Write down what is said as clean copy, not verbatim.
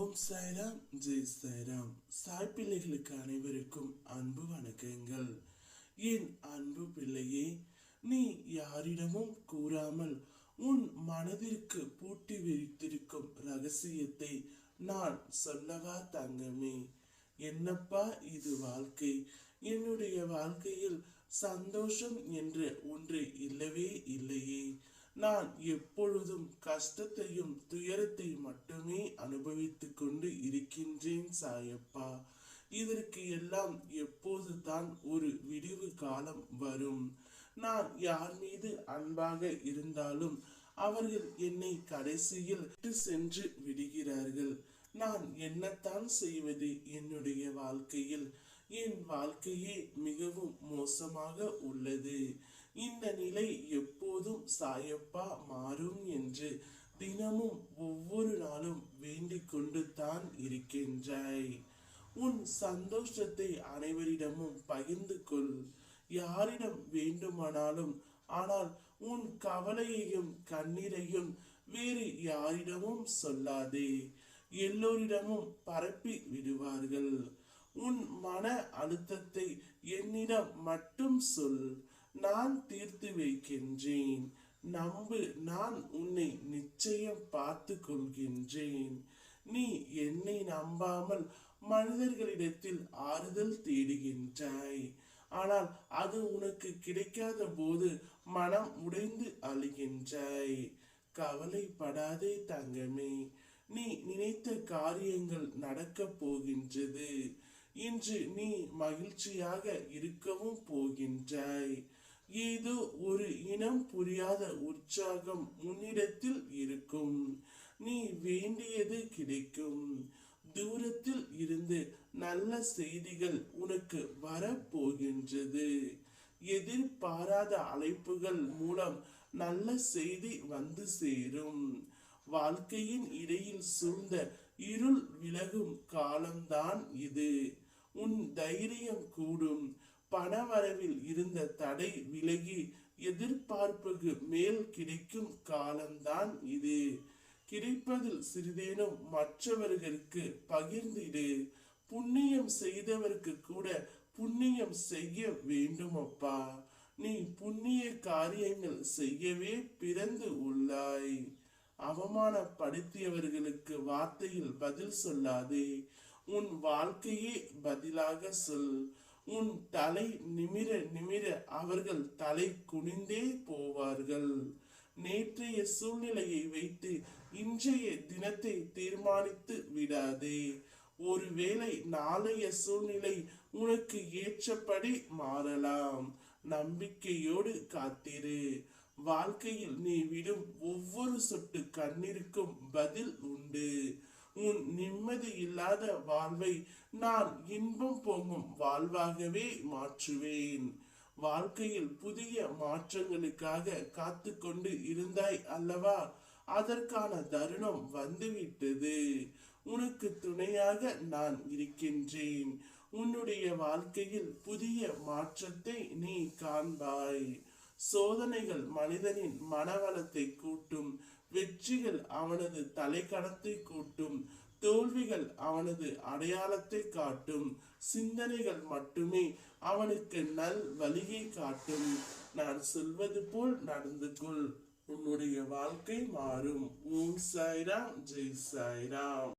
ஓம் சாய்ராம், ஜெய் சாய்ராம். சாய் பிள்ளைகளுக்கு அனைவருக்கும் அன்பு வணக்கங்கள். என் அன்பு பிள்ளையே, நீ யாரிடமும் கூறாமல் உன் மனதிற்கு பூட்டி வைத்திருக்கும் ரகசியத்தை நான் சொல்லவா தங்கமே? என்னப்பா இது வாழ்க்கை? என்னுடைய வாழ்க்கையில் சந்தோஷம் என்று ஒன்று இல்லவே இல்லையே. நான் எப்பொழுதும் கஷ்டத்தையும் துயரத்தை மட்டுமே அனுபவித்துக் கொண்டு இருக்கின்றேன் சாயப்பா. இதற்கு எல்லாம் எப்போதுதான் ஒரு விடிவு காலம் வரும்? நான் யார் மீது அன்பாக இருந்தாலும் அவர்கள் என்னை கடைசியில் விட்டு சென்று விடுகிறார்கள். நான் என்னத்தான் செய்வது? என்னுடைய வாழ்க்கையில் என் வாழ்க்கையே மிகவும் மோசமாக உள்ளது. இந்த நிலை எப்போதும் சாயப்பா மாறும் என்று தினமும் ஒவ்வொரு நாளும் வேண்டிக் கொண்டு தான் இருக்கின்றாய். உன் சந்தோஷத்தை அனைவரிடமும் பகிர்ந்து கொள், யாரிடம் வேண்டுமானாலும். ஆனால் உன் கவலையையும் கண்ணீரையும் வேறு யாரிடமும் சொல்லாதே. எல்லோரிடமும் பரப்பி விடுவார்கள். உன் மன அழுத்தத்தை என்னிடம் மட்டும் சொல், நான் தீர்த்து வைக்கின்றேன். நம்பு, நான் உன்னை நிச்சயம் பார்த்து கொள்கின்றேன். நீ என்னை நம்பாமல் மனிதர்களிடத்தில் ஆறுதல் தேடுகின்றாய். ஆனால் அது உனக்கு கிடைக்காத போது மனம் உடைந்து அழுகின்றாய். கவலைப்படாதே தங்கமே, நீ நினைத்த காரியங்கள் நடக்கப் போகின்றது. இன்று நீ மகிழ்ச்சியாக இருக்கவும் போகின்றாய். ஏதோ ஒரு இனம் புரியாத உற்சாகம் உன்னிடத்தில் இருக்கும். நீ வேண்டியது கிடைக்கும். தூரத்தில் இருந்து நல்ல செய்திகள் உனக்கு வரப்போகின்றது. எதிர்பாராத அழைப்புகள் மூலம் நல்ல செய்தி வந்து சேரும். வாழ்க்கையின் இடையில் சூழ்ந்த இருள் விலகும் காலம்தான் இது. உன் தைரியம் கூடும். பணவரவில் இருந்த தடை விலகி எதிர்பார்ப்புக்கு மேல் கிடைக்கும் காலம்தான் இது. கிடைப்பதில் சிறிதேனும் மற்றவர்களுக்கு பகிர்ந்திடு. புண்ணியம் செய்தவருக்கு கூட புண்ணியம் செய்ய வேண்டுமப்பா. நீ புண்ணிய காரியங்கள் செய்யவே பிறந்து உள்ளாய். அவமானப்படுத்தியவர்களுக்கு வார்த்தையில் பதில் சொல்லாதே. உன் வாழ்க்கையே பதிலாக சொல். உன் தலை நிமிர நிமிர அவர்கள் தலை குனிந்தே போவார்கள். நேற்றைய சூழ்நிலையை வைத்து இன்றைய தினத்தை தீர்மானித்து விடாதே. ஒருவேளை நாளைய சூழ்நிலை உனக்கு ஏற்றபடி மாறலாம். நம்பிக்கையோடு காத்திரு. வாழ்க்கையில் நீ விடும் ஒவ்வொரு சொட்டு கண்ணீருக்கும் பதில் உண்டு. உன் நிம்மதி இல்லாத வாழ்வை நான் இன்பம் பொங்கும் வாழ்வாகவே மாற்றுவேன். வாழ்க்கையில் புதிய மாற்றங்களுக்காக காத்து கொண்டு இருந்தாய் அல்லவா? அதற்கான தருணம் வந்துவிட்டது. உனக்கு துணையாக நான் இருக்கின்றேன். உன்னுடைய வாழ்க்கையில் புதிய மாற்றத்தை நீ காண்பாய். சோதனைகள் மனிதனின் மனவளத்தை கூட்டும். வெற்றிகள் அவனது தலைக்கணத்தை கூட்டும். தோல்விகள் அவனது அடையாளத்தை காட்டும். சிந்தனைகள் மட்டுமே அவனுக்கு நல் வழியை காட்டும். நான் சொல்வது போல் நடந்து கொள், உன்னுடைய வாழ்க்கை மாறும். ஓம் சாய்ராம், ஜெய் சாய்ராம்.